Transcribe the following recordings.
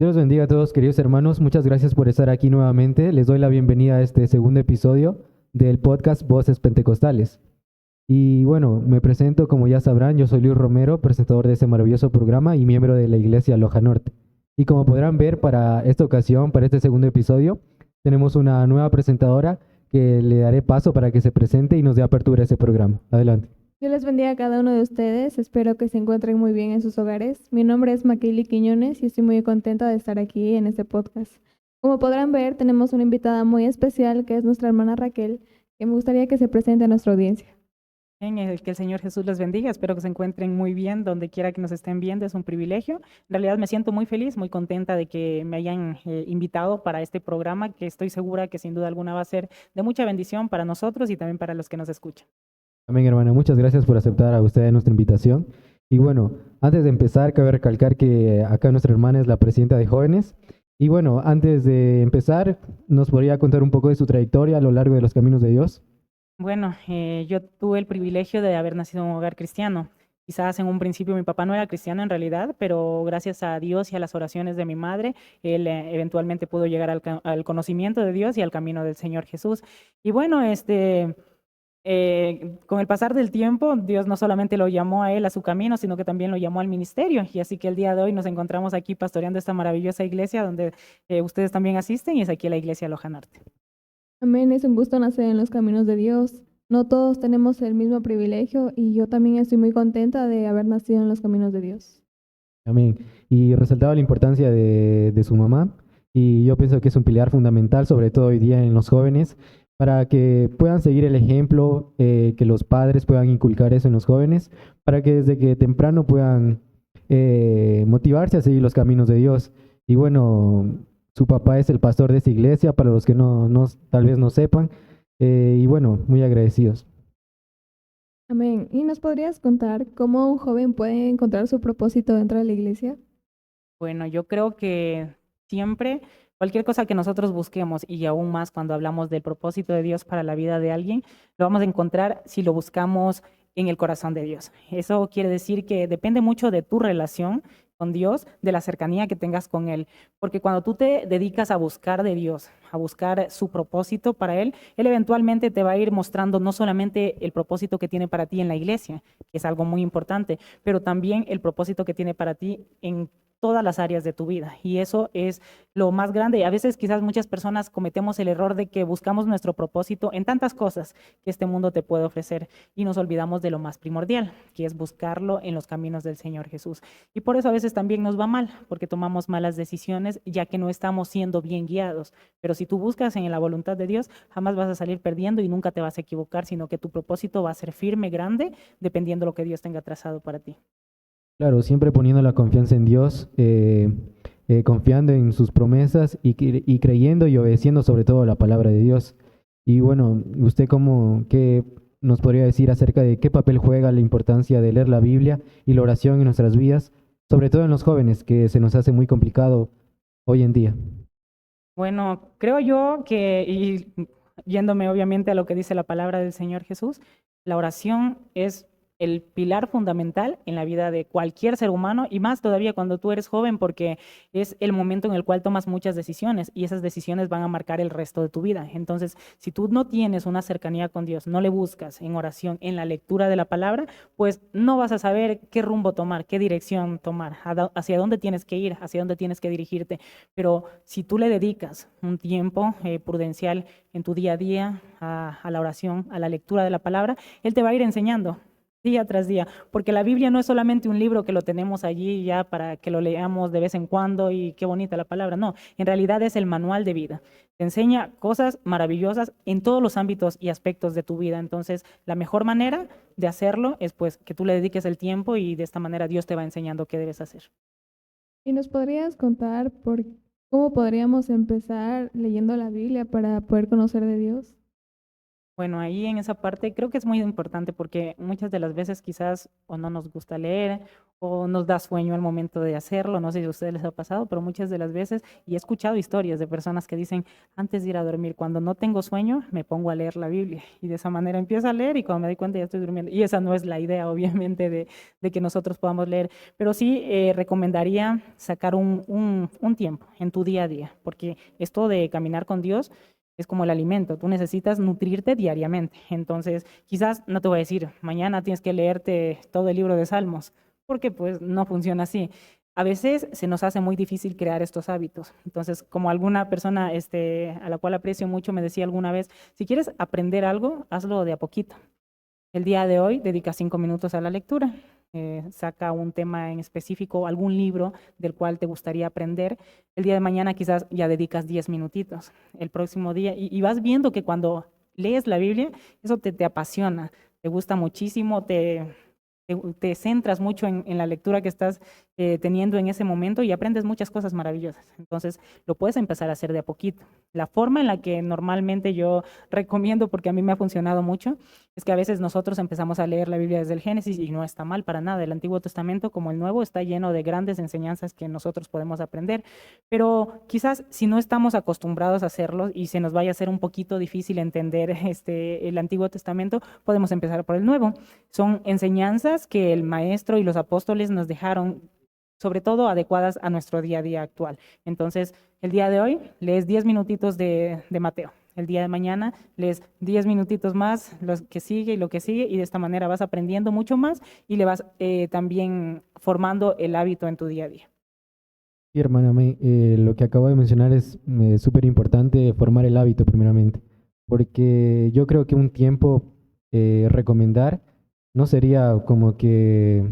Dios los bendiga a todos, queridos hermanos. Muchas gracias por estar aquí nuevamente. Les doy la bienvenida a este segundo episodio del podcast Voces Pentecostales. Y bueno, me presento, como ya sabrán, yo soy Luis Romero, presentador de este maravilloso programa y miembro de la Iglesia Loja Norte. Y como podrán ver, para esta ocasión, para este segundo episodio, tenemos una nueva presentadora que le daré paso para que se presente y nos dé apertura a este programa. Adelante. Dios les bendiga a cada uno de ustedes. Espero que se encuentren muy bien en sus hogares. Mi nombre es Maquili Quiñones y estoy muy contenta de estar aquí en este podcast. Como podrán ver, tenemos una invitada muy especial que es nuestra hermana Raquel, que me gustaría que se presente a nuestra audiencia. Que el Señor Jesús les bendiga. Espero que se encuentren muy bien donde quiera que nos estén viendo. Es un privilegio. En realidad me siento muy feliz, muy contenta de que me hayan invitado para este programa, que estoy segura que sin duda alguna va a ser de mucha bendición para nosotros y también para los que nos escuchan. Amén, hermana. Muchas gracias por aceptar a ustedes nuestra invitación. Y bueno, antes de empezar, cabe recalcar que acá nuestra hermana es la presidenta de jóvenes. Y bueno, antes de empezar, ¿nos podría contar un poco de su trayectoria a lo largo de los caminos de Dios? Bueno, yo tuve el privilegio de haber nacido en un hogar cristiano. Quizás en un principio mi papá no era cristiano en realidad, pero gracias a Dios y a las oraciones de mi madre, él eventualmente pudo llegar al conocimiento de Dios y al camino del Señor Jesús. Y bueno, con el pasar del tiempo, Dios no solamente lo llamó a él a su camino, sino que también lo llamó al ministerio. Y así que el día de hoy nos encontramos aquí pastoreando esta maravillosa iglesia donde ustedes también asisten, y es aquí la iglesia Loja Norte. Amén, es un gusto nacer en los caminos de Dios. No todos tenemos el mismo privilegio y yo también estoy muy contenta de haber nacido en los caminos de Dios. Amén. Y resaltaba la importancia de su mamá. Y yo pienso que es un pilar fundamental, sobre todo hoy día en los jóvenes, para que puedan seguir el ejemplo, que los padres puedan inculcar eso en los jóvenes, para que desde que temprano puedan motivarse a seguir los caminos de Dios. Y bueno, su papá es el pastor de esta iglesia, para los que tal vez no sepan. Y bueno, muy agradecidos. Amén. ¿Y nos podrías contar cómo un joven puede encontrar su propósito dentro de la iglesia? Bueno, yo creo que siempre, cualquier cosa que nosotros busquemos, y aún más cuando hablamos del propósito de Dios para la vida de alguien, lo vamos a encontrar si lo buscamos en el corazón de Dios. Eso quiere decir que depende mucho de tu relación con Dios, de la cercanía que tengas con Él. Porque cuando tú te dedicas a buscar de Dios, a buscar su propósito para Él, Él eventualmente te va a ir mostrando no solamente el propósito que tiene para ti en la iglesia, que es algo muy importante, pero también el propósito que tiene para ti en todas las áreas de tu vida. Y eso es lo más grande. A veces quizás muchas personas cometemos el error de que buscamos nuestro propósito en tantas cosas que este mundo te puede ofrecer y nos olvidamos de lo más primordial, que es buscarlo en los caminos del Señor Jesús. Y por eso a veces también nos va mal, porque tomamos malas decisiones ya que no estamos siendo bien guiados. Pero si tú buscas en la voluntad de Dios, jamás vas a salir perdiendo y nunca te vas a equivocar, sino que tu propósito va a ser firme, grande, dependiendo de lo que Dios tenga trazado para ti. Claro, siempre poniendo la confianza en Dios, confiando en sus promesas y creyendo y obedeciendo sobre todo la palabra de Dios. Y bueno, ¿usted qué nos podría decir acerca de qué papel juega la importancia de leer la Biblia y la oración en nuestras vidas, sobre todo en los jóvenes, que se nos hace muy complicado hoy en día? Bueno, creo yo que, y yéndome obviamente a lo que dice la palabra del Señor Jesús, la oración es el pilar fundamental en la vida de cualquier ser humano, y más todavía cuando tú eres joven, porque es el momento en el cual tomas muchas decisiones y esas decisiones van a marcar el resto de tu vida. Entonces, si tú no tienes una cercanía con Dios, no le buscas en oración, en la lectura de la palabra, pues no vas a saber qué rumbo tomar, qué dirección tomar, hacia dónde tienes que ir, hacia dónde tienes que dirigirte. Pero si tú le dedicas un tiempo prudencial en tu día a día a la oración, a la lectura de la palabra, Él te va a ir enseñando día tras día, porque la Biblia no es solamente un libro que lo tenemos allí ya para que lo leamos de vez en cuando y qué bonita la palabra, no, en realidad es el manual de vida. Te enseña cosas maravillosas en todos los ámbitos y aspectos de tu vida. Entonces, la mejor manera de hacerlo es pues que tú le dediques el tiempo, y de esta manera Dios te va enseñando qué debes hacer. ¿Y nos podrías contar cómo podríamos empezar leyendo la Biblia para poder conocer de Dios? Bueno, ahí en esa parte creo que es muy importante porque muchas de las veces quizás o no nos gusta leer o nos da sueño al momento de hacerlo, no sé si a ustedes les ha pasado, pero muchas de las veces, y he escuchado historias de personas que dicen, antes de ir a dormir, cuando no tengo sueño, me pongo a leer la Biblia y de esa manera empiezo a leer y cuando me doy cuenta ya estoy durmiendo. Y esa no es la idea, obviamente, de que nosotros podamos leer, pero sí recomendaría sacar un tiempo en tu día a día, porque esto de caminar con Dios es como el alimento, tú necesitas nutrirte diariamente. Entonces, quizás no te voy a decir, mañana tienes que leerte todo el libro de Salmos, porque pues no funciona así. A veces se nos hace muy difícil crear estos hábitos. Entonces, como alguna persona a la cual aprecio mucho me decía alguna vez, si quieres aprender algo, hazlo de a poquito. El día de hoy dedica 5 minutos a la lectura, saca un tema en específico, algún libro del cual te gustaría aprender. El día de mañana quizás ya dedicas 10 minutitos. El próximo día, y vas viendo que cuando lees la Biblia, eso te apasiona, te gusta muchísimo, te centras mucho en la lectura que estás teniendo en ese momento y aprendes muchas cosas maravillosas. Entonces, lo puedes empezar a hacer de a poquito. La forma en la que normalmente yo recomiendo, porque a mí me ha funcionado mucho, es que a veces nosotros empezamos a leer la Biblia desde el Génesis y no está mal para nada. El Antiguo Testamento, como el Nuevo, está lleno de grandes enseñanzas que nosotros podemos aprender. Pero quizás si no estamos acostumbrados a hacerlo y se nos vaya a hacer un poquito difícil entender el Antiguo Testamento, podemos empezar por el Nuevo. Son enseñanzas que el maestro y los apóstoles nos dejaron, sobre todo adecuadas a nuestro día a día actual. Entonces, el día de hoy lees 10 minutitos de Mateo. El día de mañana lees 10 minutitos más, lo que sigue y lo que sigue, y de esta manera vas aprendiendo mucho más y le vas también formando el hábito en tu día a día. Sí, hermana May, lo que acabo de mencionar es súper importante formar el hábito primeramente, porque yo creo que un tiempo recomendar no sería como que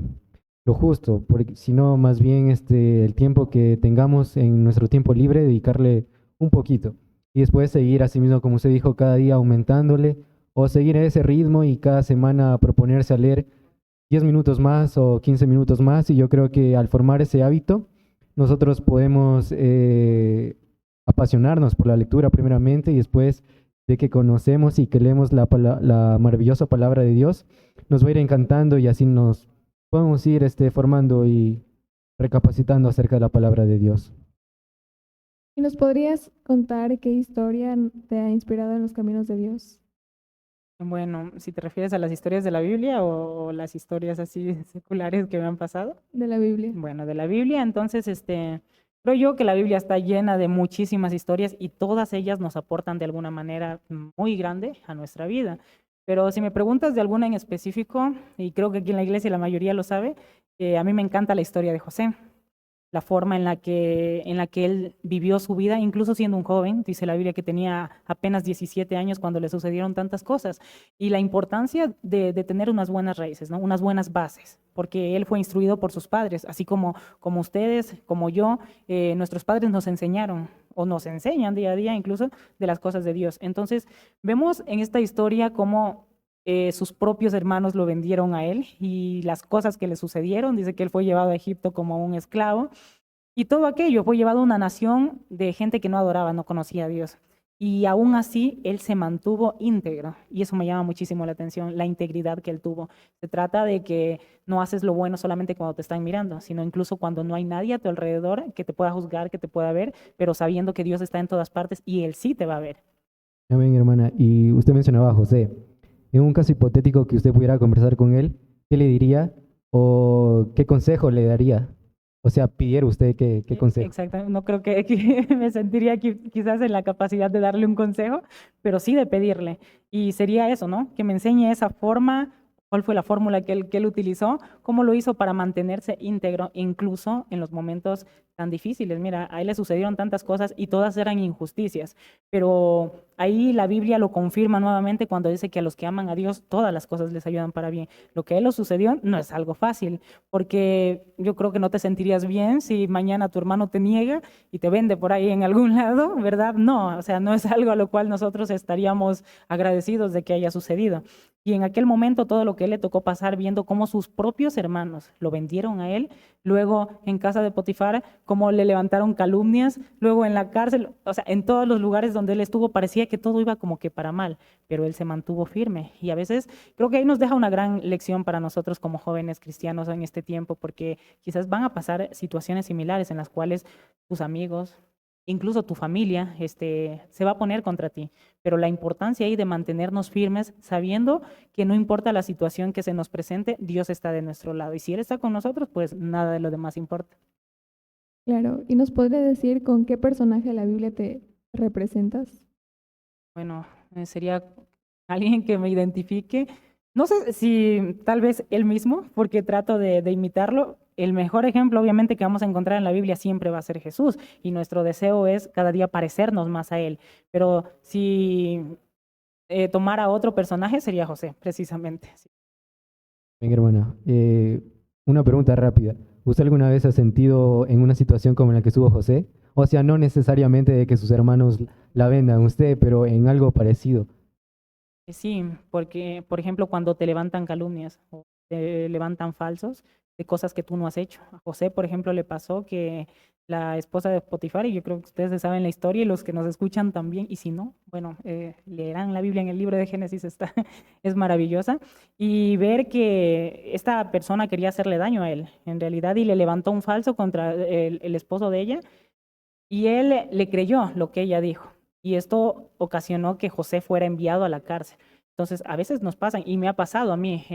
lo justo, porque sino más bien el tiempo que tengamos en nuestro tiempo libre, dedicarle un poquito y después seguir así mismo, como usted dijo, cada día aumentándole o seguir ese ritmo y cada semana proponerse a leer 10 minutos más o 15 minutos más y yo creo que al formar ese hábito nosotros podemos apasionarnos por la lectura primeramente y después de que conocemos y que leemos la maravillosa palabra de Dios, nos va a ir encantando y así nos podemos ir formando y recapacitando acerca de la palabra de Dios. ¿Y nos podrías contar qué historia te ha inspirado en los caminos de Dios? Bueno, si te refieres a las historias de la Biblia o las historias así seculares que me han pasado. De la Biblia. Bueno, de la Biblia, entonces, creo yo que la Biblia está llena de muchísimas historias y todas ellas nos aportan de alguna manera muy grande a nuestra vida. Pero si me preguntas de alguna en específico, y creo que aquí en la iglesia la mayoría lo sabe, a mí me encanta la historia de José. La forma en la que él vivió su vida, incluso siendo un joven, dice la Biblia que tenía apenas 17 años cuando le sucedieron tantas cosas, y la importancia de tener unas buenas raíces, ¿no? Unas buenas bases, porque él fue instruido por sus padres, así como ustedes, como yo, nuestros padres nos enseñaron, o nos enseñan día a día incluso, de las cosas de Dios. Entonces, vemos en esta historia cómo sus propios hermanos lo vendieron a él y las cosas que le sucedieron. Dice que él fue llevado a Egipto como un esclavo y todo aquello fue llevado a una nación de gente que no adoraba, no conocía a Dios. Y aún así él se mantuvo íntegro y eso me llama muchísimo la atención, la integridad que él tuvo. Se trata de que no haces lo bueno solamente cuando te están mirando, sino incluso cuando no hay nadie a tu alrededor que te pueda juzgar, que te pueda ver, pero sabiendo que Dios está en todas partes y él sí te va a ver. Amén, hermana. Y usted mencionaba a José. En un caso hipotético que usted pudiera conversar con él, ¿qué le diría o qué consejo le daría? O sea, pidiera usted qué consejo. Exacto, no creo que me sentiría quizás en la capacidad de darle un consejo, pero sí de pedirle. Y sería eso, ¿no? Que me enseñe esa forma, cuál fue la fórmula que él utilizó, cómo lo hizo para mantenerse íntegro, incluso en los momentos tan difíciles. Mira, a él le sucedieron tantas cosas y todas eran injusticias, pero ahí la Biblia lo confirma nuevamente cuando dice que a los que aman a Dios todas las cosas les ayudan para bien. Lo que a él le sucedió no es algo fácil, porque yo creo que no te sentirías bien si mañana tu hermano te niega y te vende por ahí en algún lado, ¿verdad? No, o sea, no es algo a lo cual nosotros estaríamos agradecidos de que haya sucedido. Y en aquel momento todo lo que él le tocó pasar viendo cómo sus propios propios hermanos lo vendieron a él, luego en casa de Potifar, cómo le levantaron calumnias, luego en la cárcel, o sea, en todos los lugares donde él estuvo parecía que todo iba como que para mal, pero él se mantuvo firme. Y a veces creo que ahí nos deja una gran lección para nosotros como jóvenes cristianos en este tiempo, porque quizás van a pasar situaciones similares en las cuales tus amigos, incluso tu familia, se va a poner contra ti. Pero la importancia ahí de mantenernos firmes, sabiendo que no importa la situación que se nos presente, Dios está de nuestro lado. Y si Él está con nosotros, pues nada de lo demás importa. Claro, ¿y nos podría decir con qué personaje de la Biblia te representas? Bueno, sería alguien que me identifique. No sé si tal vez él mismo, porque trato de imitarlo. El mejor ejemplo, obviamente, que vamos a encontrar en la Biblia siempre va a ser Jesús. Y nuestro deseo es cada día parecernos más a Él. Pero si tomara otro personaje, sería José, precisamente. Sí. Venga, hermana, una pregunta rápida. ¿Usted alguna vez ha sentido en una situación como en la que estuvo José? O sea, no necesariamente de que sus hermanos la vendan a usted, pero en algo parecido. Sí, porque, por ejemplo, cuando te levantan calumnias o te levantan falsos de cosas que tú no has hecho. A José, por ejemplo, le pasó que la esposa de Potifar, y yo creo que ustedes saben la historia y los que nos escuchan también, y si no, bueno, leerán la Biblia en el libro de Génesis, está, es maravillosa, y ver que esta persona quería hacerle daño a él, en realidad, y le levantó un falso contra el esposo de ella, y él le creyó lo que ella dijo. Y esto ocasionó que José fuera enviado a la cárcel. Entonces, a veces nos pasan, y me ha pasado a mí,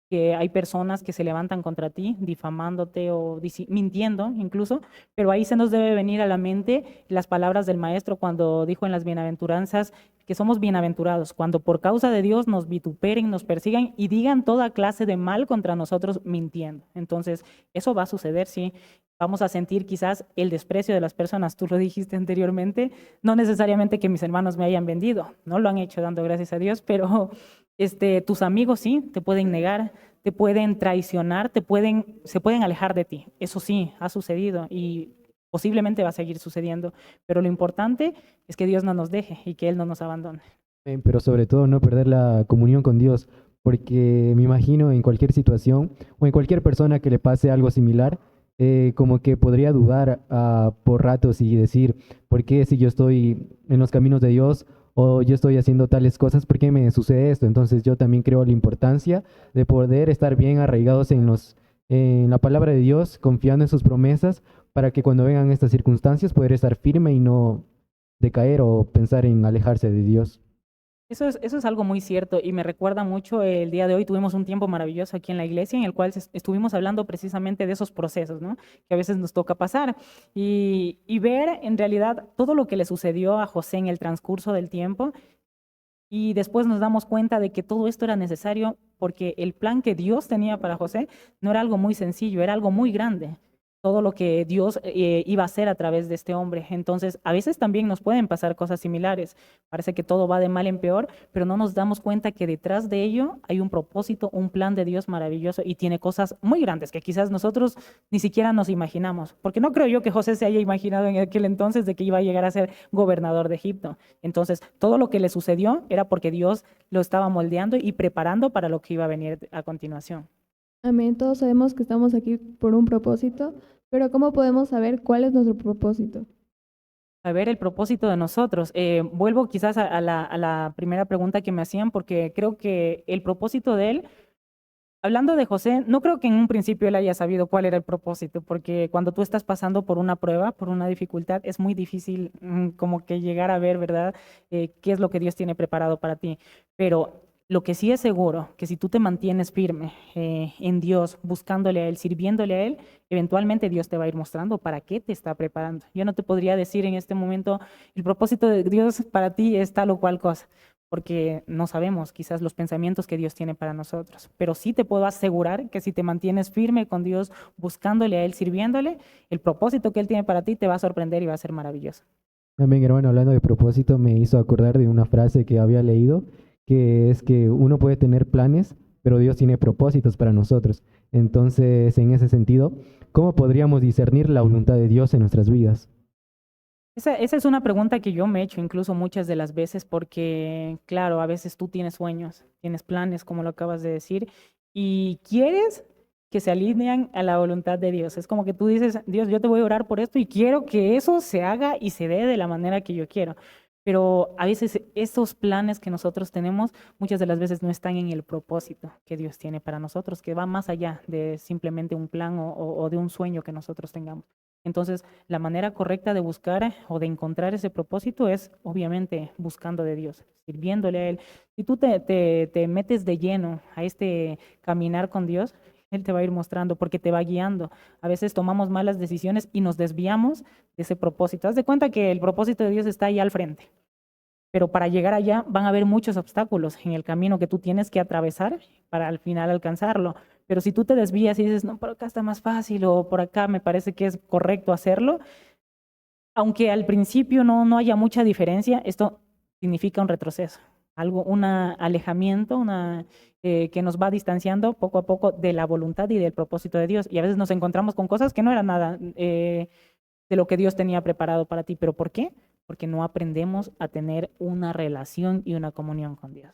que hay personas que se levantan contra ti, difamándote o mintiendo incluso, pero ahí se nos debe venir a la mente las palabras del Maestro cuando dijo en las bienaventuranzas que somos bienaventurados, cuando por causa de Dios nos vituperen, nos persigan y digan toda clase de mal contra nosotros mintiendo. Entonces, eso va a suceder, sí. Vamos a sentir quizás el desprecio de las personas, tú lo dijiste anteriormente, no necesariamente que mis hermanos me hayan vendido, no lo han hecho dando gracias a Dios, pero tus amigos sí, te pueden negar, te pueden traicionar, se pueden alejar de ti. Eso sí, ha sucedido y posiblemente va a seguir sucediendo, pero lo importante es que Dios no nos deje y que Él no nos abandone. Pero sobre todo no perder la comunión con Dios, porque me imagino en cualquier situación o en cualquier persona que le pase algo similar, como que podría dudar por ratos y decir, ¿por qué si yo estoy en los caminos de Dios o yo estoy haciendo tales cosas, por qué me sucede esto? Entonces yo también creo la importancia de poder estar bien arraigados en la palabra de Dios, confiando en sus promesas, para que cuando vengan estas circunstancias poder estar firme y no decaer o pensar en alejarse de Dios. Eso es algo muy cierto y me recuerda mucho el día de hoy. Tuvimos un tiempo maravilloso aquí en la iglesia en el cual estuvimos hablando precisamente de esos procesos, ¿no? Que a veces nos toca pasar y ver en realidad todo lo que le sucedió a José en el transcurso del tiempo y después nos damos cuenta de que todo esto era necesario porque el plan que Dios tenía para José no era algo muy sencillo, era algo muy grande. Todo lo que Dios iba a hacer a través de este hombre. Entonces, a veces también nos pueden pasar cosas similares. Parece que todo va de mal en peor, pero no nos damos cuenta que detrás de ello hay un propósito, un plan de Dios maravilloso y tiene cosas muy grandes que quizás nosotros ni siquiera nos imaginamos. Porque no creo yo que José se haya imaginado en aquel entonces de que iba a llegar a ser gobernador de Egipto. Entonces, todo lo que le sucedió era porque Dios lo estaba moldeando y preparando para lo que iba a venir a continuación. Amén, todos sabemos que estamos aquí por un propósito, pero ¿cómo podemos saber cuál es nuestro propósito? A ver, el propósito de nosotros. Vuelvo quizás a la primera pregunta que me hacían, porque creo que el propósito de él, hablando de José, no creo que en un principio él haya sabido cuál era el propósito, porque cuando tú estás pasando por una prueba, por una dificultad, es muy difícil como que llegar a ver, ¿verdad? Qué es lo que Dios tiene preparado para ti. Pero lo que sí es seguro, que si tú te mantienes firme en Dios, buscándole a Él, sirviéndole a Él, eventualmente Dios te va a ir mostrando para qué te está preparando. Yo no te podría decir en este momento, el propósito de Dios para ti es tal o cual cosa, porque no sabemos quizás los pensamientos que Dios tiene para nosotros. Pero sí te puedo asegurar que si te mantienes firme con Dios, buscándole a Él, sirviéndole, el propósito que Él tiene para ti te va a sorprender y va a ser maravilloso. También, hermano, hablando de propósito, me hizo acordar de una frase que había leído, que es que uno puede tener planes, pero Dios tiene propósitos para nosotros. Entonces, en ese sentido, ¿cómo podríamos discernir la voluntad de Dios en nuestras vidas? Esa es una pregunta que yo me he hecho incluso muchas de las veces porque, claro, a veces tú tienes sueños, tienes planes, como lo acabas de decir, y quieres, que se alinean a la voluntad de Dios. Es como que tú dices, Dios, yo te voy a orar por esto y quiero que eso se haga y se dé de la manera que yo quiero. Pero a veces esos planes que nosotros tenemos, muchas de las veces no están en el propósito que Dios tiene para nosotros, que va más allá de simplemente un plan o de un sueño que nosotros tengamos. Entonces, la manera correcta de buscar o de encontrar ese propósito es obviamente buscando de Dios, sirviéndole a Él. Si tú te metes de lleno a este caminar con Dios, Él te va a ir mostrando porque te va guiando. A veces tomamos malas decisiones y nos desviamos de ese propósito. Haz de cuenta que el propósito de Dios está ahí al frente, pero para llegar allá van a haber muchos obstáculos en el camino que tú tienes que atravesar para al final alcanzarlo. Pero si tú te desvías y dices, no, por acá está más fácil o por acá me parece que es correcto hacerlo, aunque al principio no haya mucha diferencia, esto significa un retroceso, un alejamiento, que nos va distanciando poco a poco de la voluntad y del propósito de Dios. Y a veces nos encontramos con cosas que no eran nada de lo que Dios tenía preparado para ti. ¿Pero por qué? Porque no aprendemos a tener una relación y una comunión con Dios.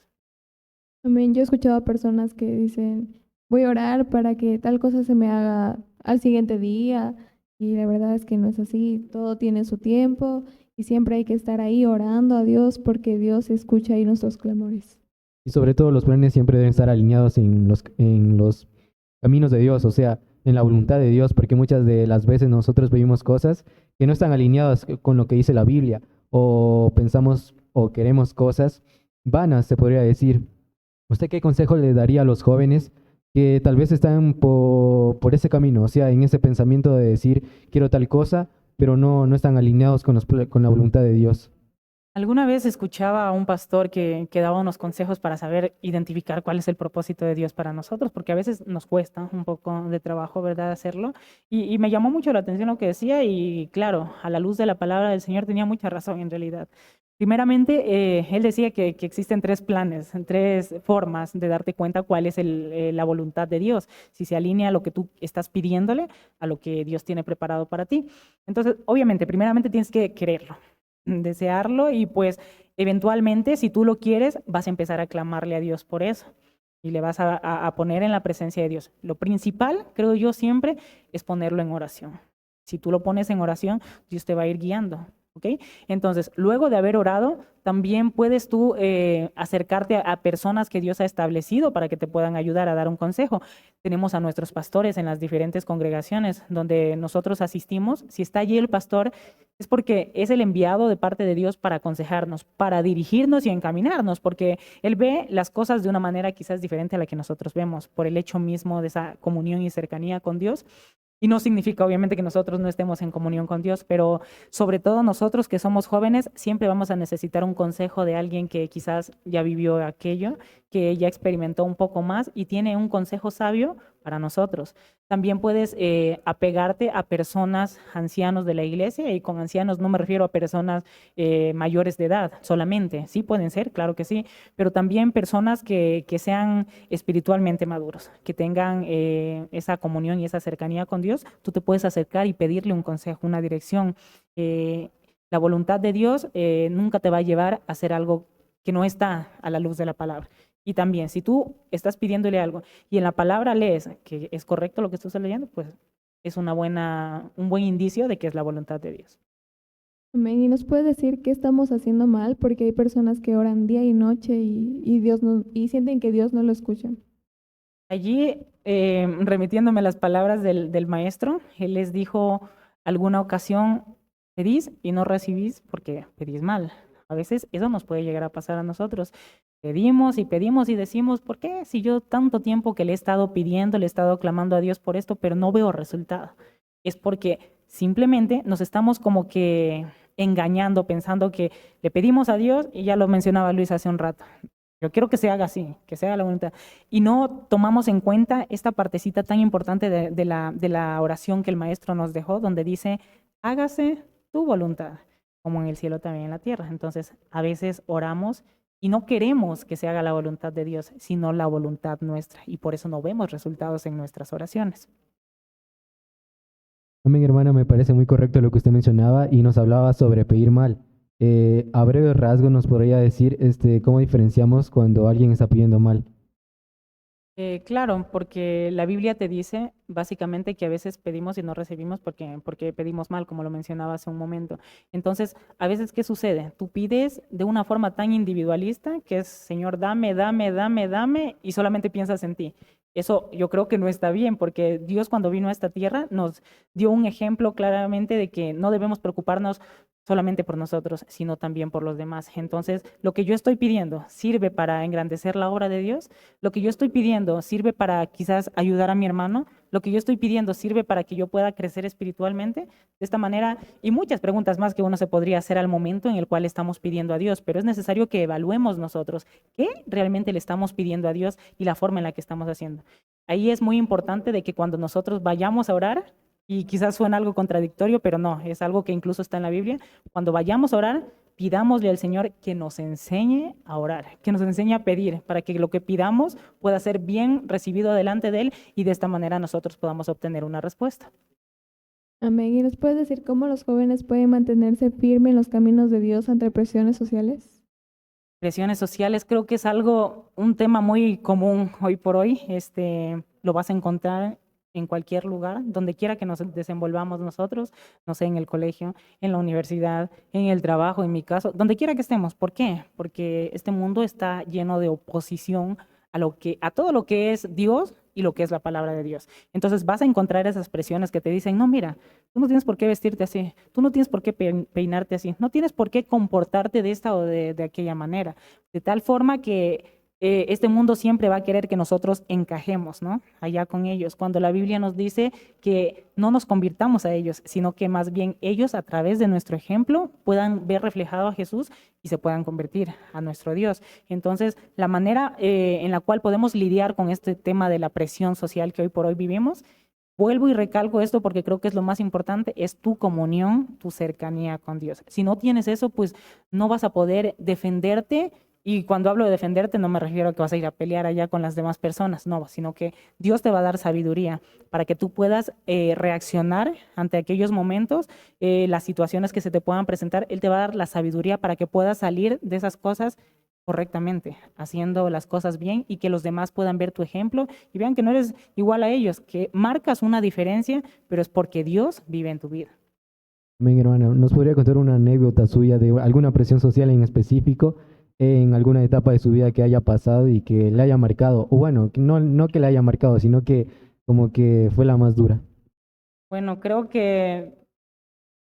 También yo he escuchado a personas que dicen, voy a orar para que tal cosa se me haga al siguiente día, y la verdad es que no es así, todo tiene su tiempo y siempre hay que estar ahí orando a Dios porque Dios escucha ahí nuestros clamores. Y sobre todo los planes siempre deben estar alineados en los caminos de Dios, o sea, en la voluntad de Dios, porque muchas de las veces nosotros vivimos cosas que no están alineadas con lo que dice la Biblia, o pensamos o queremos cosas vanas, se podría decir. ¿Usted qué consejo le daría a los jóvenes que tal vez están por ese camino, o sea, en ese pensamiento de decir, quiero tal cosa, pero no están alineados con la voluntad de Dios? Alguna vez escuchaba a un pastor que daba unos consejos para saber identificar cuál es el propósito de Dios para nosotros, porque a veces nos cuesta un poco de trabajo, ¿verdad?, hacerlo. Y me llamó mucho la atención lo que decía y claro, a la luz de la palabra del Señor tenía mucha razón en realidad. Primeramente, él decía que existen tres planes, tres formas de darte cuenta cuál es la voluntad de Dios, si se alinea a lo que tú estás pidiéndole, a lo que Dios tiene preparado para ti. Entonces, obviamente, primeramente tienes que quererlo, desearlo y pues eventualmente si tú lo quieres vas a empezar a clamarle a Dios por eso y le vas a poner en la presencia de Dios. Lo principal, creo yo siempre, es ponerlo en oración. Si tú lo pones en oración, Dios te va a ir guiando. ¿Ok? Entonces, luego de haber orado, también puedes tú acercarte a personas que Dios ha establecido para que te puedan ayudar a dar un consejo. Tenemos a nuestros pastores en las diferentes congregaciones donde nosotros asistimos. Si está allí el pastor, es porque es el enviado de parte de Dios para aconsejarnos, para dirigirnos y encaminarnos, porque Él ve las cosas de una manera quizás diferente a la que nosotros vemos, por el hecho mismo de esa comunión y cercanía con Dios. Y no significa obviamente que nosotros no estemos en comunión con Dios, pero sobre todo nosotros que somos jóvenes siempre vamos a necesitar un consejo de alguien que quizás ya vivió aquello, que ya experimentó un poco más y tiene un consejo sabio para nosotros. También puedes apegarte a personas, ancianos de la iglesia, y con ancianos no me refiero a personas mayores de edad solamente, sí pueden ser, claro que sí, pero también personas que sean espiritualmente maduros, que tengan esa comunión y esa cercanía con Dios. Tú te puedes acercar y pedirle un consejo, una dirección. La voluntad de Dios nunca te va a llevar a hacer algo que no está a la luz de la palabra. Y también, si tú estás pidiéndole algo y en la palabra lees que es correcto lo que estás leyendo, pues es un buen indicio de que es la voluntad de Dios. Amén. ¿Y nos puedes decir qué estamos haciendo mal? Porque hay personas que oran día y noche y Dios no, y sienten que Dios no lo escucha. Allí, remitiéndome a las palabras del maestro, él les dijo alguna ocasión, pedís y no recibís porque pedís mal. A veces eso nos puede llegar a pasar a nosotros. Pedimos y decimos, ¿por qué? Si yo tanto tiempo que le he estado pidiendo, le he estado clamando a Dios por esto, pero no veo resultado. Es porque simplemente nos estamos como que engañando, pensando que le pedimos a Dios, y ya lo mencionaba Luis hace un rato. Yo quiero que se haga así, que se haga la voluntad. Y no tomamos en cuenta esta partecita tan importante de la oración que el maestro nos dejó, donde dice, hágase tu voluntad, como en el cielo también en la tierra. Entonces, a veces oramos y no queremos que se haga la voluntad de Dios, sino la voluntad nuestra. Y por eso no vemos resultados en nuestras oraciones. Amén, hermana, me parece muy correcto lo que usted mencionaba y nos hablaba sobre pedir mal. A breve rasgo nos podría decir cómo diferenciamos cuando alguien está pidiendo mal. Claro, porque la Biblia te dice básicamente que a veces pedimos y no recibimos porque pedimos mal, como lo mencionaba hace un momento. Entonces, a veces, ¿qué sucede? Tú pides de una forma tan individualista que es, Señor, dame, dame, dame, dame, y solamente piensas en ti. Eso yo creo que no está bien, porque Dios cuando vino a esta tierra nos dio un ejemplo claramente de que no debemos preocuparnos solamente por nosotros, sino también por los demás. Entonces, lo que yo estoy pidiendo sirve para engrandecer la obra de Dios, lo que yo estoy pidiendo sirve para quizás ayudar a mi hermano, lo que yo estoy pidiendo sirve para que yo pueda crecer espiritualmente. De esta manera, y muchas preguntas más que uno se podría hacer al momento en el cual estamos pidiendo a Dios, pero es necesario que evaluemos nosotros qué realmente le estamos pidiendo a Dios y la forma en la que estamos haciendo. Ahí es muy importante de que cuando nosotros vayamos a orar, y quizás suena algo contradictorio, pero no, es algo que incluso está en la Biblia, cuando vayamos a orar, pidámosle al Señor que nos enseñe a orar, que nos enseñe a pedir, para que lo que pidamos pueda ser bien recibido delante de Él y de esta manera nosotros podamos obtener una respuesta. Amén. ¿Y nos puedes decir cómo los jóvenes pueden mantenerse firmes en los caminos de Dios ante presiones sociales? Presiones sociales creo que es algo, un tema muy común hoy por hoy. Lo vas a encontrar en cualquier lugar, donde quiera que nos desenvolvamos nosotros, no sé, en el colegio, en la universidad, en el trabajo, en mi caso, donde quiera que estemos. ¿Por qué? Porque este mundo está lleno de oposición a todo lo que es Dios y lo que es la palabra de Dios. Entonces vas a encontrar esas presiones que te dicen, no, mira, tú no tienes por qué vestirte así, tú no tienes por qué peinarte así, no tienes por qué comportarte de esta o de aquella manera, de tal forma que este mundo siempre va a querer que nosotros encajemos, ¿no? Allá con ellos, cuando la Biblia nos dice que no nos convirtamos a ellos, sino que más bien ellos a través de nuestro ejemplo puedan ver reflejado a Jesús y se puedan convertir a nuestro Dios. Entonces, la manera en la cual podemos lidiar con este tema de la presión social que hoy por hoy vivimos, vuelvo y recalco esto porque creo que es lo más importante, es tu comunión, tu cercanía con Dios. Si no tienes eso, pues no vas a poder defenderte. Y cuando hablo de defenderte, no me refiero a que vas a ir a pelear allá con las demás personas, no, sino que Dios te va a dar sabiduría para que tú puedas reaccionar ante aquellos momentos, las situaciones que se te puedan presentar. Él te va a dar la sabiduría para que puedas salir de esas cosas correctamente, haciendo las cosas bien y que los demás puedan ver tu ejemplo y vean que no eres igual a ellos, que marcas una diferencia, pero es porque Dios vive en tu vida. Amén, hermano. ¿Nos podría contar una anécdota suya de alguna presión social en específico en alguna etapa de su vida que haya pasado y que le haya marcado? O bueno, que no que le haya marcado, sino que como que fue la más dura. Bueno, creo que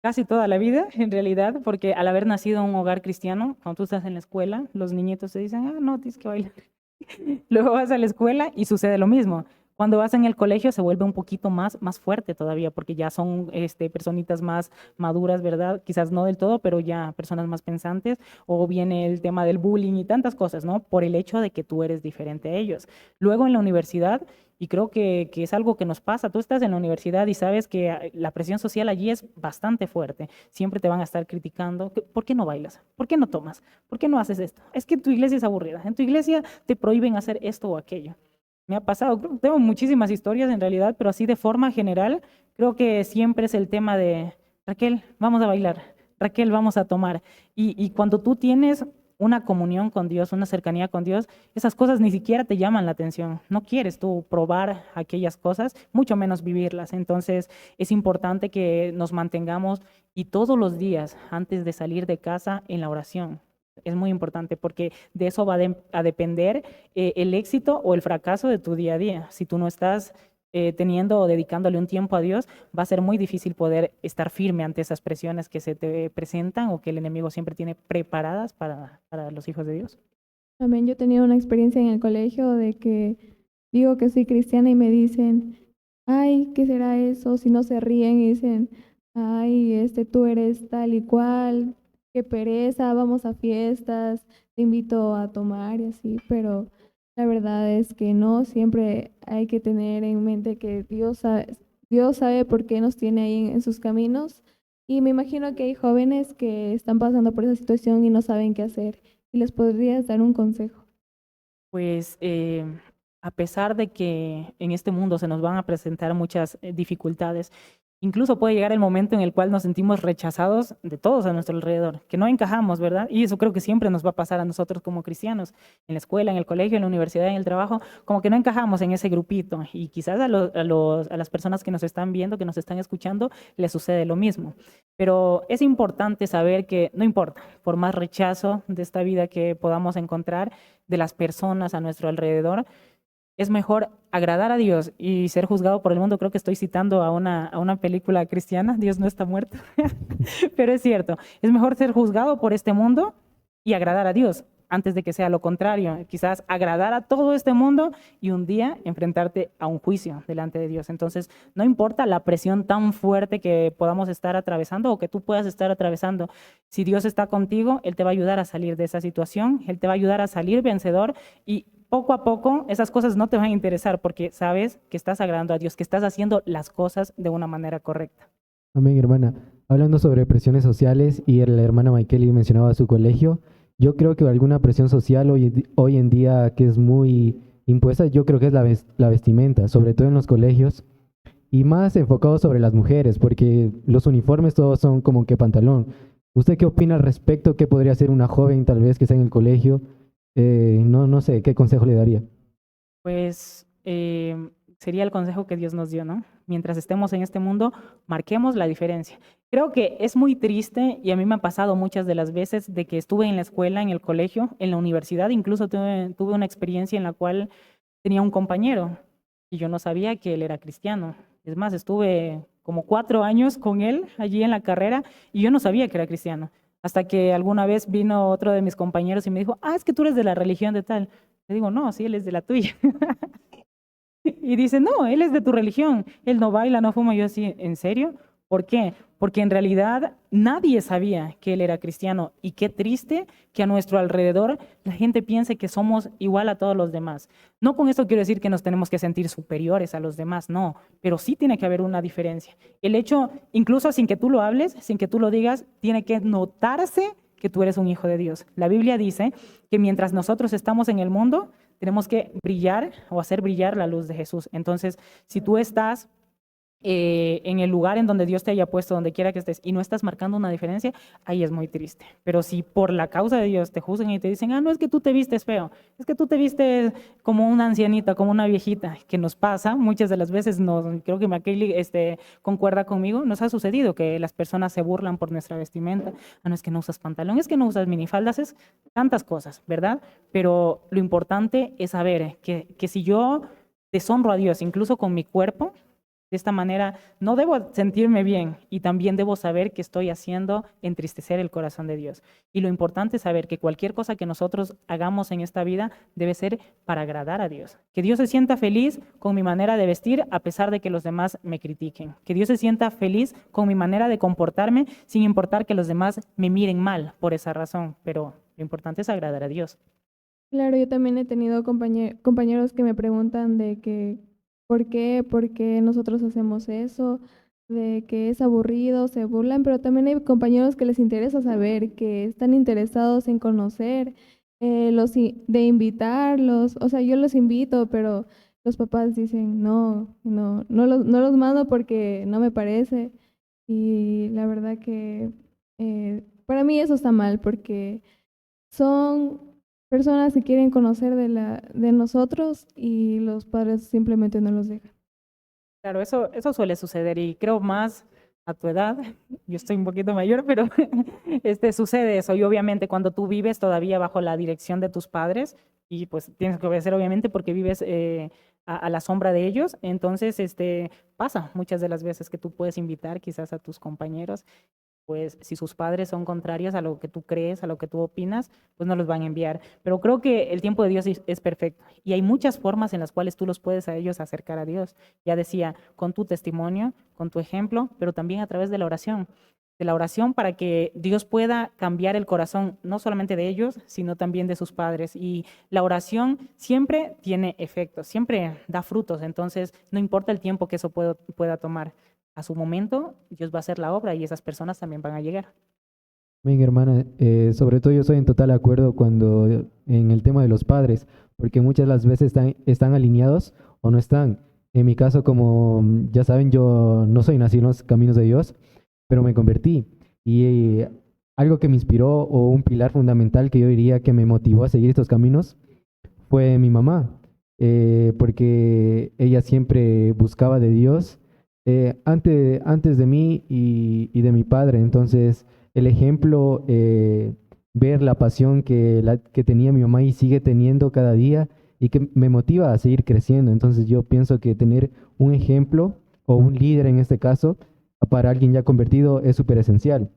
casi toda la vida, en realidad, porque al haber nacido en un hogar cristiano, cuando tú estás en la escuela, los niñitos te dicen, ah, no, tienes que bailar. Luego vas a la escuela y sucede lo mismo. Cuando vas en el colegio se vuelve un poquito más fuerte todavía, porque ya son personitas más maduras, ¿verdad? Quizás no del todo, pero ya personas más pensantes, o viene el tema del bullying y tantas cosas, ¿no? Por el hecho de que tú eres diferente a ellos. Luego en la universidad, y creo que es algo que nos pasa, tú estás en la universidad y sabes que la presión social allí es bastante fuerte. Siempre te van a estar criticando, ¿por qué no bailas? ¿Por qué no tomas? ¿Por qué no haces esto? Es que tu iglesia es aburrida. En tu iglesia te prohíben hacer esto o aquello. Me ha pasado, tengo muchísimas historias en realidad, pero así de forma general, creo que siempre es el tema de, Raquel, vamos a bailar, Raquel, vamos a tomar. Y cuando tú tienes una comunión con Dios, una cercanía con Dios, esas cosas ni siquiera te llaman la atención. No quieres tú probar aquellas cosas, mucho menos vivirlas. Entonces es importante que nos mantengamos y todos los días antes de salir de casa en la oración. Es muy importante porque de eso va a depender el éxito o el fracaso de tu día a día. Si tú no estás teniendo o dedicándole un tiempo a Dios, va a ser muy difícil poder estar firme ante esas presiones que se te presentan o que el enemigo siempre tiene preparadas para los hijos de Dios. Amén. Yo tenía una experiencia en el colegio de que digo que soy cristiana y me dicen, ay, ¿qué será eso? Si no se ríen y dicen, ay, tú eres tal y cual, qué pereza, vamos a fiestas, te invito a tomar y así, pero la verdad es que no, siempre hay que tener en mente que Dios sabe por qué nos tiene ahí en sus caminos y me imagino que hay jóvenes que están pasando por esa situación y no saben qué hacer y les podrías dar un consejo. Pues a pesar de que en este mundo se nos van a presentar muchas dificultades, Incluso puede llegar el momento en el cual nos sentimos rechazados de todos a nuestro alrededor, que no encajamos, ¿verdad? Y eso creo que siempre nos va a pasar a nosotros como cristianos, en la escuela, en el colegio, en la universidad, en el trabajo, como que no encajamos en ese grupito. Y quizás a las personas que nos están viendo, que nos están escuchando, les sucede lo mismo. Pero es importante saber que no importa, por más rechazo de esta vida que podamos encontrar, de las personas a nuestro alrededor, es mejor agradar a Dios y ser juzgado por el mundo. Creo que estoy citando a una película cristiana, Dios no está muerto, pero es cierto, es mejor ser juzgado por este mundo y agradar a Dios antes de que sea lo contrario, quizás agradar a todo este mundo y un día enfrentarte a un juicio delante de Dios. Entonces, no importa la presión tan fuerte que podamos estar atravesando o que tú puedas estar atravesando, si Dios está contigo, Él te va a ayudar a salir de esa situación, Él te va a ayudar a salir vencedor y poco a poco esas cosas no te van a interesar porque sabes que estás agradando a Dios, que estás haciendo las cosas de una manera correcta. Amén, hermana. Hablando sobre presiones sociales y la hermana Maikeli mencionaba su colegio, yo creo que alguna presión social hoy en día que es muy impuesta, yo creo que es la vestimenta, sobre todo en los colegios, y más enfocado sobre las mujeres, porque los uniformes todos son como que pantalón. ¿Usted qué opina al respecto? ¿Qué podría hacer una joven tal vez que está en el colegio? No sé, ¿qué consejo le daría? Pues sería el consejo que Dios nos dio, ¿no? Mientras estemos en este mundo, marquemos la diferencia. Creo que es muy triste y a mí me ha pasado muchas de las veces de que estuve en la escuela, en el colegio, en la universidad, incluso tuve una experiencia en la cual tenía un compañero y yo no sabía que él era cristiano. Es más, estuve como 4 años con él allí en la carrera y yo no sabía que era cristiano. Hasta que alguna vez vino otro de mis compañeros y me dijo, es que tú eres de la religión de tal. Le digo, no, sí, él es de la tuya. Y dice, no, él es de tu religión, él no baila, no fuma. Yo así, ¿en serio? ¿Por qué? Porque en realidad nadie sabía que él era cristiano y qué triste que a nuestro alrededor la gente piense que somos igual a todos los demás. No con esto quiero decir que nos tenemos que sentir superiores a los demás, no, pero sí tiene que haber una diferencia. El hecho, incluso sin que tú lo hables, sin que tú lo digas, tiene que notarse que tú eres un hijo de Dios. La Biblia dice que mientras nosotros estamos en el mundo, tenemos que brillar o hacer brillar la luz de Jesús. Entonces, si tú estás en el lugar en donde Dios te haya puesto, donde quiera que estés, y no estás marcando una diferencia, ahí es muy triste. Pero si por la causa de Dios te juzgan y te dicen, no es que tú te vistes feo, es que tú te vistes como una ancianita, como una viejita, que nos pasa muchas de las veces, creo que McKaylee concuerda conmigo, nos ha sucedido que las personas se burlan por nuestra vestimenta, no es que no usas pantalón, es que no usas minifaldas, es tantas cosas, ¿verdad? Pero lo importante es saber que si yo deshonro a Dios, incluso con mi cuerpo, de esta manera, no debo sentirme bien y también debo saber que estoy haciendo entristecer el corazón de Dios. Y lo importante es saber que cualquier cosa que nosotros hagamos en esta vida debe ser para agradar a Dios. Que Dios se sienta feliz con mi manera de vestir a pesar de que los demás me critiquen. Que Dios se sienta feliz con mi manera de comportarme sin importar que los demás me miren mal por esa razón. Pero lo importante es agradar a Dios. Claro, yo también he tenido compañeros que me preguntan de que ¿por qué? ¿Por qué nosotros hacemos eso? De que es aburrido, se burlan, pero también hay compañeros que les interesa saber, que están interesados en conocer, de invitarlos. O sea, yo los invito, pero los papás dicen, no los mando porque no me parece. Y la verdad que para mí eso está mal, porque son personas que quieren conocer de nosotros y los padres simplemente no los dejan. Claro, eso suele suceder y creo más a tu edad, yo estoy un poquito mayor, pero sucede eso. Y obviamente cuando tú vives todavía bajo la dirección de tus padres y pues tienes que obedecer obviamente porque vives a la sombra de ellos, entonces pasa muchas de las veces que tú puedes invitar quizás a tus compañeros, pues si sus padres son contrarios a lo que tú crees, a lo que tú opinas, pues no los van a enviar. Pero creo que el tiempo de Dios es perfecto y hay muchas formas en las cuales tú los puedes a ellos acercar a Dios. Ya decía, con tu testimonio, con tu ejemplo, pero también a través de la oración. De la oración para que Dios pueda cambiar el corazón, no solamente de ellos, sino también de sus padres. Y la oración siempre tiene efectos, siempre da frutos. Entonces, no importa el tiempo que eso pueda tomar. A su momento, Dios va a hacer la obra y esas personas también van a llegar. Bien, hermana, sobre todo yo estoy en total acuerdo en el tema de los padres, porque muchas de las veces están alineados o no están. En mi caso, como ya saben, yo no soy nacido en los caminos de Dios, pero me convertí. Y algo que me inspiró o un pilar fundamental que yo diría que me motivó a seguir estos caminos fue mi mamá, porque ella siempre buscaba de Dios antes de mí y de mi padre. Entonces, el ejemplo, ver la pasión que tenía mi mamá y sigue teniendo cada día y que me motiva a seguir creciendo. Entonces, yo pienso que tener un ejemplo o un líder en este caso para alguien ya convertido es súper esencial.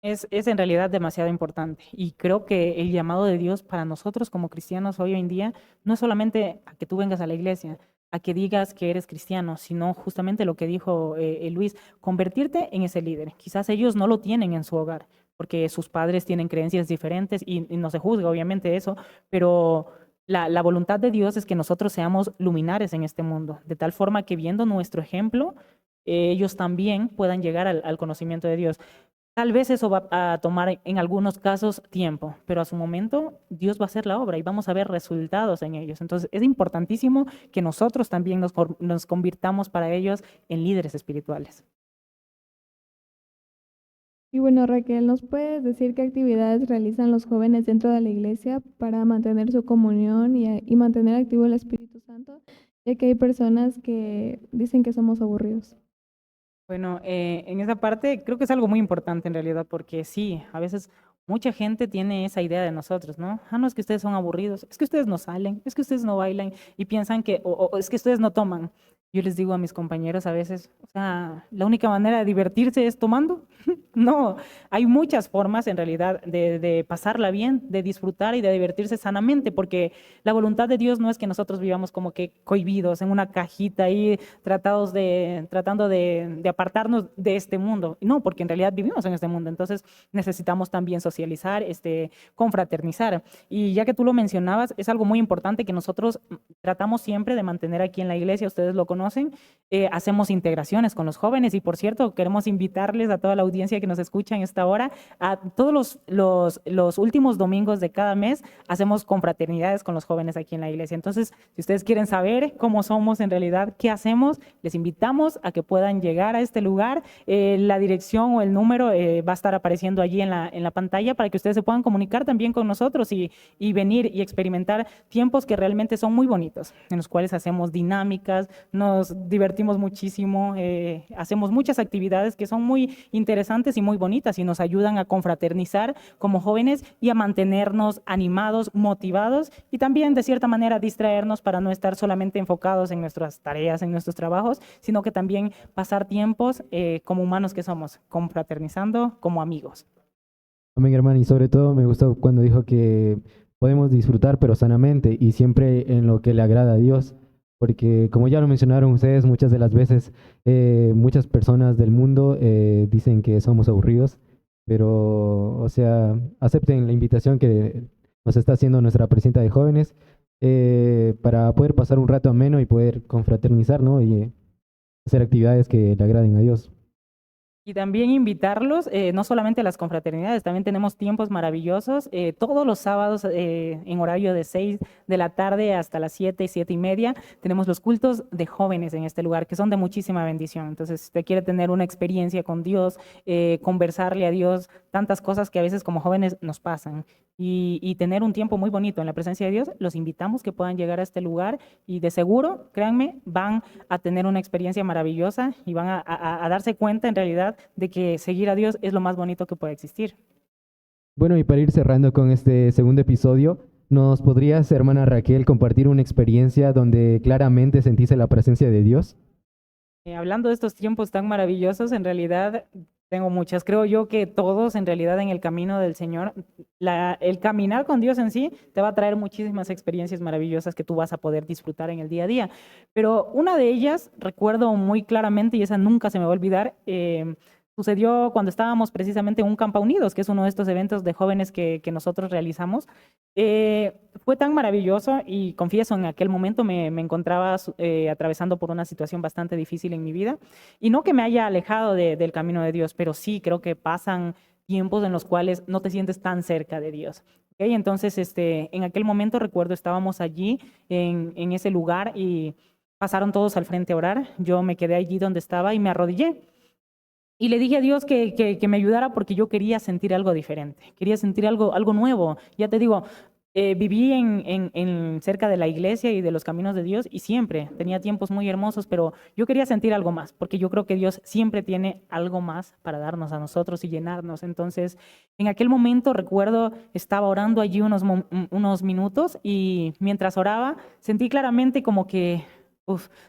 Es en realidad demasiado importante y creo que el llamado de Dios para nosotros como cristianos hoy en día no es solamente a que tú vengas a la iglesia, a que digas que eres cristiano, sino justamente lo que dijo Luis, convertirte en ese líder. Quizás ellos no lo tienen en su hogar porque sus padres tienen creencias diferentes y no se juzga obviamente eso, pero la voluntad de Dios es que nosotros seamos luminares en este mundo, de tal forma que viendo nuestro ejemplo, ellos también puedan llegar al conocimiento de Dios. Tal vez eso va a tomar en algunos casos tiempo, pero a su momento Dios va a hacer la obra y vamos a ver resultados en ellos. Entonces es importantísimo que nosotros también nos convirtamos para ellos en líderes espirituales. Y bueno, Raquel, ¿nos puedes decir qué actividades realizan los jóvenes dentro de la iglesia para mantener su comunión y mantener activo el Espíritu Santo? Ya que hay personas que dicen que somos aburridos. Bueno, en esa parte creo que es algo muy importante en realidad, porque sí, a veces mucha gente tiene esa idea de nosotros, ¿no? Ah, no, es que ustedes son aburridos, es que ustedes no salen, es que ustedes no bailan y piensan que, o es que ustedes no toman. Yo les digo a mis compañeros a veces, o sea, la única manera de divertirse es tomando. No, hay muchas formas en realidad de pasarla bien, de disfrutar y de divertirse sanamente, porque la voluntad de Dios no es que nosotros vivamos como que cohibidos en una cajita ahí tratando de apartarnos de este mundo. No, porque en realidad vivimos en este mundo, entonces necesitamos también socializar, confraternizar. Y ya que tú lo mencionabas, es algo muy importante que nosotros tratamos siempre de mantener aquí en la iglesia, ustedes lo conocen, hacemos integraciones con los jóvenes y por cierto, queremos invitarles a toda la audiencia que nos escucha en esta hora, a todos los últimos domingos de cada mes hacemos confraternidades con los jóvenes aquí en la iglesia. Entonces, si ustedes quieren saber cómo somos en realidad, qué hacemos, les invitamos a que puedan llegar a este lugar. La dirección o el número va a estar apareciendo allí en la pantalla para que ustedes se puedan comunicar también con nosotros y venir y experimentar tiempos que realmente son muy bonitos, en los cuales hacemos dinámicas, nos divertimos muchísimo, hacemos muchas actividades que son muy interesantes y muy bonitas y nos ayudan a confraternizar como jóvenes y a mantenernos animados, motivados y también de cierta manera distraernos para no estar solamente enfocados en nuestras tareas, en nuestros trabajos, sino que también pasar tiempos como humanos que somos, confraternizando como amigos. Amén, hermano, y sobre todo me gustó cuando dijo que podemos disfrutar, pero sanamente y siempre en lo que le agrada a Dios, porque como ya lo mencionaron ustedes, muchas de las veces muchas personas del mundo dicen que somos aburridos, pero, o sea, acepten la invitación que nos está haciendo nuestra presidenta de jóvenes para poder pasar un rato ameno y poder confraternizar, ¿no? Y hacer actividades que le agraden a Dios. Y también invitarlos, no solamente a las confraternidades, también tenemos tiempos maravillosos, todos los sábados en horario de 6 de la tarde hasta las 7, 7:30, tenemos los cultos de jóvenes en este lugar, que son de muchísima bendición. Entonces, si usted quiere tener una experiencia con Dios, conversarle a Dios, tantas cosas que a veces como jóvenes nos pasan, y tener un tiempo muy bonito en la presencia de Dios, los invitamos que puedan llegar a este lugar y de seguro, créanme, van a tener una experiencia maravillosa y van a darse cuenta en realidad de que seguir a Dios es lo más bonito que puede existir. Bueno, y para ir cerrando con este segundo episodio, ¿nos podrías, hermana Raquel, compartir una experiencia donde claramente sentiste la presencia de Dios? Hablando de estos tiempos tan maravillosos, en realidad tengo muchas. Creo yo que todos en realidad en el camino del Señor, el caminar con Dios en sí te va a traer muchísimas experiencias maravillosas que tú vas a poder disfrutar en el día a día. Pero una de ellas recuerdo muy claramente y esa nunca se me va a olvidar. Sucedió cuando estábamos precisamente en un Campa Unidos, que es uno de estos eventos de jóvenes que nosotros realizamos. Fue tan maravilloso y confieso, en aquel momento me encontraba atravesando por una situación bastante difícil en mi vida. Y no que me haya alejado del camino de Dios, pero sí creo que pasan tiempos en los cuales no te sientes tan cerca de Dios. ¿Okay? Entonces, en aquel momento recuerdo estábamos allí en ese lugar y pasaron todos al frente a orar. Yo me quedé allí donde estaba y me arrodillé. Y le dije a Dios que me ayudara porque yo quería sentir algo diferente, quería sentir algo nuevo. Ya te digo, viví cerca de la iglesia y de los caminos de Dios y siempre tenía tiempos muy hermosos, pero yo quería sentir algo más, porque yo creo que Dios siempre tiene algo más para darnos a nosotros y llenarnos. Entonces, en aquel momento recuerdo, estaba orando allí unos minutos y mientras oraba sentí claramente como que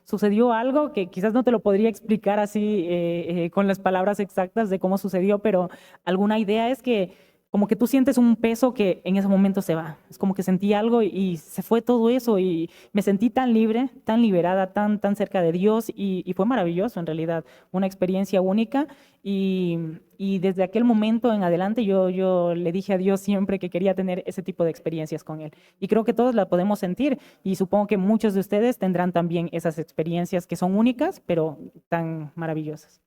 sucedió algo que quizás no te lo podría explicar así con las palabras exactas de cómo sucedió, pero alguna idea es que como que tú sientes un peso que en ese momento se va. Es como que sentí algo y se fue todo eso y me sentí tan libre, tan liberada, tan cerca de Dios y fue maravilloso en realidad, una experiencia única y desde aquel momento en adelante yo le dije a Dios siempre que quería tener ese tipo de experiencias con Él. Y creo que todos la podemos sentir y supongo que muchos de ustedes tendrán también esas experiencias que son únicas, pero tan maravillosas.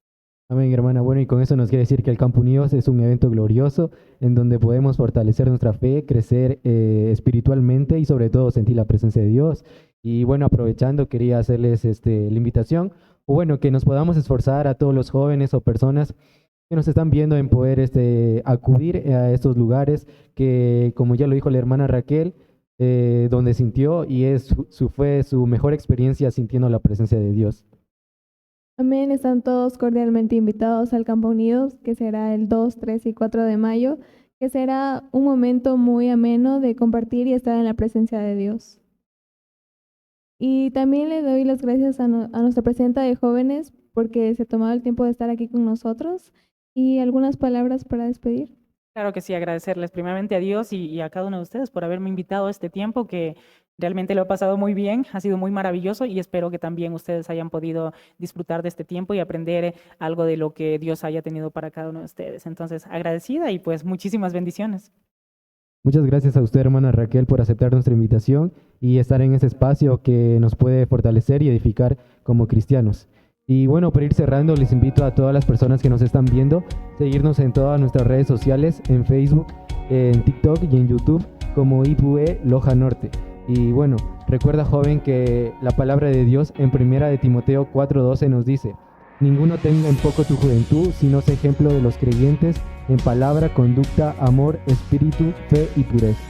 Amén, hermana. Bueno, y con eso nos quiere decir que el Campo Unidos es un evento glorioso en donde podemos fortalecer nuestra fe, crecer espiritualmente y sobre todo sentir la presencia de Dios. Y bueno, aprovechando, quería hacerles la invitación, o bueno, que nos podamos esforzar a todos los jóvenes o personas que nos están viendo en poder acudir a estos lugares que, como ya lo dijo la hermana Raquel, donde sintió y fue su mejor experiencia sintiendo la presencia de Dios. Amén, están todos cordialmente invitados al Campo Unidos, que será el 2, 3 y 4 de mayo, que será un momento muy ameno de compartir y estar en la presencia de Dios. Y también le doy las gracias a nuestra presidenta de jóvenes porque se ha tomado el tiempo de estar aquí con nosotros y algunas palabras para despedir. Claro que sí, agradecerles primeramente a Dios y a cada uno de ustedes por haberme invitado a este tiempo que realmente lo he pasado muy bien, ha sido muy maravilloso y espero que también ustedes hayan podido disfrutar de este tiempo y aprender algo de lo que Dios haya tenido para cada uno de ustedes. Entonces, agradecida y pues muchísimas bendiciones. Muchas gracias a usted, hermana Raquel, por aceptar nuestra invitación y estar en ese espacio que nos puede fortalecer y edificar como cristianos. Y bueno, para ir cerrando, les invito a todas las personas que nos están viendo, seguirnos en todas nuestras redes sociales, en Facebook, en TikTok y en YouTube, como IPUE Loja Norte. Y bueno, recuerda, joven, que la palabra de Dios en 1 de Timoteo 4:12 nos dice: ninguno tenga en poco tu juventud, sino sea ejemplo de los creyentes en palabra, conducta, amor, espíritu, fe y pureza.